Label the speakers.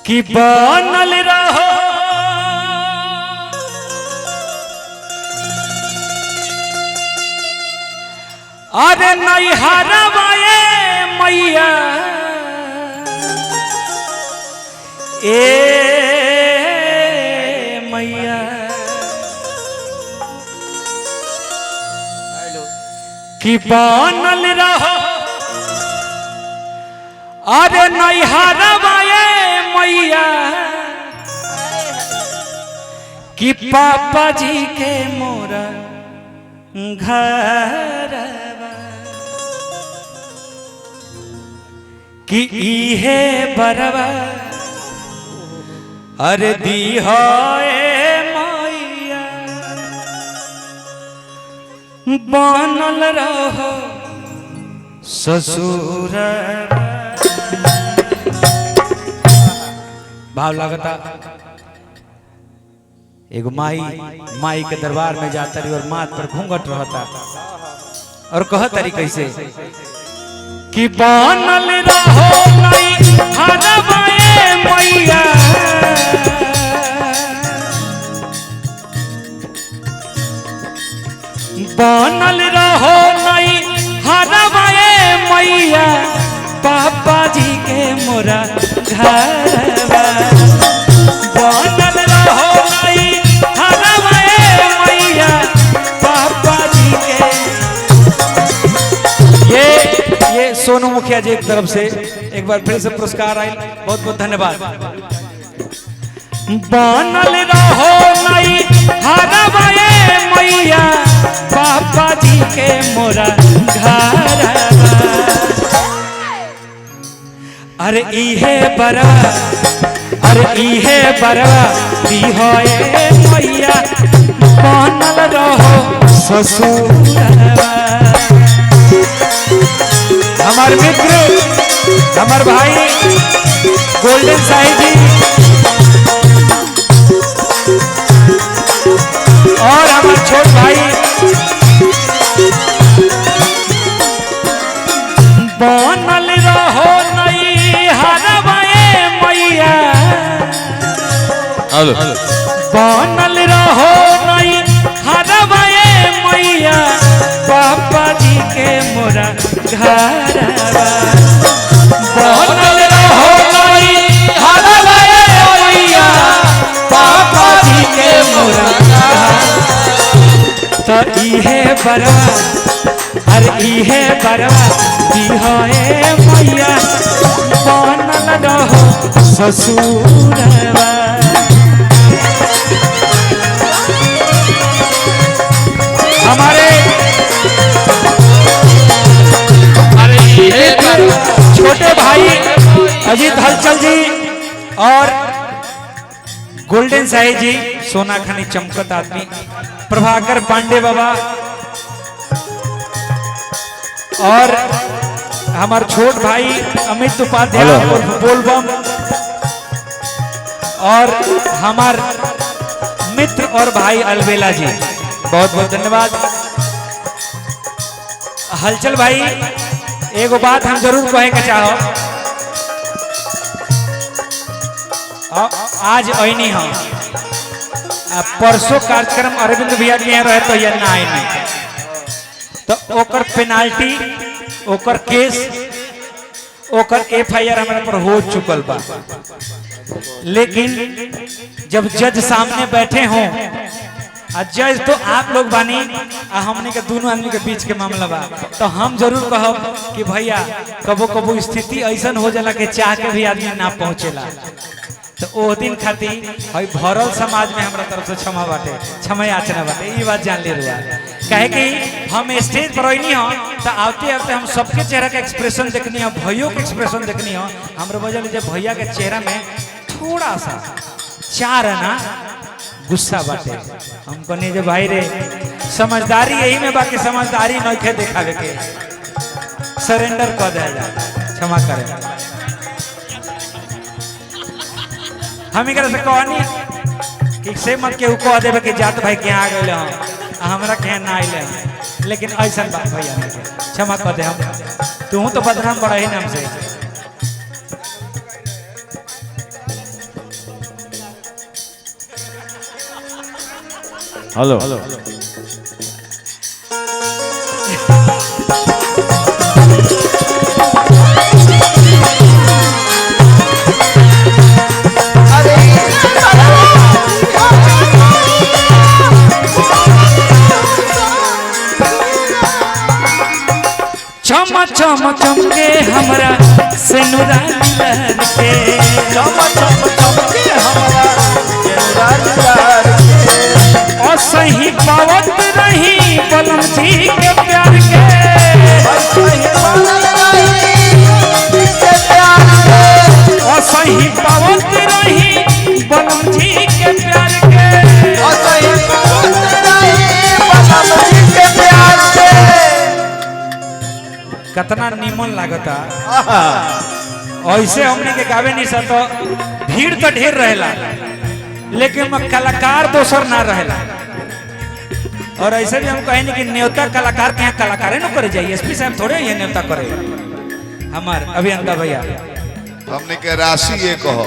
Speaker 1: कि बनल रहो अरे नहीं हरवाए मैया ए मैया कि बनल रहो अरे नहीं हरवाए मैया कि पापा जी के मोरा घर कि इहे बरवा अरे दी हो मैया बनल रहो ससुर भाव लगता एगो माई के दरबार में जाता रही और माथ पर घूंघट रहता और कहता रही कैसे कि बनल रहो नहीं हरवाए मैया बनल रहो नहीं हरवाए मैया पापा जी के मोरा घर बनल रहो नहीं हरवाए मैया पापा जी के। ये सोनू मुखिया जी की तरफ से एक बार फिर से पुरस्कार आए, बहुत बहुत धन्यवाद। बनल रहो नहीं हरवाए मैया पापा जी के मोरा घर अरे इहे बरवा अरे इहे बरवा दी होए मैया बनल रहो ससुरवा। हमारे मित्र हमारे भाई गोल्डन साई जी और हमारे छोटे भाई बनल रहो नहीं हरवाए मैया बनल रहो नहीं हरवाए मैया पापा जी के मोरा घर बनल रहो नहीं हरवाए मैया पापा जी के मोरा तो इहे बरवा अरे इहे बरवा दी होए मैया बनल रहो ससुरवा। हमारे छोटे भाई अजीत हलचल जी और गोल्डन साई जी सोना खानी चमकत आदमी प्रभाकर पांडे बाबा और हमारे छोट भाई अमित उपाध्याय और बोलबम और हमार मित्र और भाई अलबेला जी बहुत बहुत धन्यवाद। हलचल भाई एगो बात हम जरूर कहे के चाहो आज ऐनी हम परसों कार्यक्रम अरविंद भैया के यहाँ रहे तो यह ना आई नहीं तो ओकर पेनाल्टी ओकर केस ओकर FIR हमारे पर हो चुकल बा, लेकिन जब जज सामने बैठे हों जज तो आप लोग बानी हमने के दोनों आदमी के बीच के मामला बा तो हम जरूर कहब कि भैया कबो कबो स्थिति ऐसा हो जाला कि चाह के भी आदमी ना पहुंचेला तो ओ दिन खातिर हई भरल समाज में हमारा तरफ से क्षमा बाटे क्षमा याचना बाटे ये बात जान ले रुआ कहे कि हम स्टेज पर आईनी हो तो आते आते हम सबके चेहरा के एक्सप्रेशन देखनी हो भैयों के एक्सप्रेशन देखनी हो हमारे वजह लीजिए भैया के चेहरा में थोड़ा सा चार ना गुस्सा बाटे हम कहनी जो भाई रे समझदारी यही में बाकी समझदारी नइखे देखावे के सरेंडर कर दे जा क्षमा करे हम ही से कहनी कि से मत केहू कह देबे कि जात भाई के आ गए हम हमरा के ना आइले लेकिन ऐसा बात भैया क्षमा कर दे हम तू तो बदनाम बड़ा ही नाम से
Speaker 2: हेलो
Speaker 1: चम चम चमके हमरा से नुरानी लहर के
Speaker 2: चम चम चमके हमरा
Speaker 1: असही पावत रही बलम जी के प्यार के असही पावत रही बलम जी के प्यार के कितना निमन लागता ऐसे हमने के गावे नहीं सतो भीड़ तो ढेर रहेला लेकिन कलाकार दोसर ना रहेला और ऐसे भी हम कहें कि न्योता कलाकार के यहाँ कलाकारे न करे जाइए एसपी साहब थोड़े ये न्योता करे हमार अभियंता भैया
Speaker 3: हमने के राशि ये कहो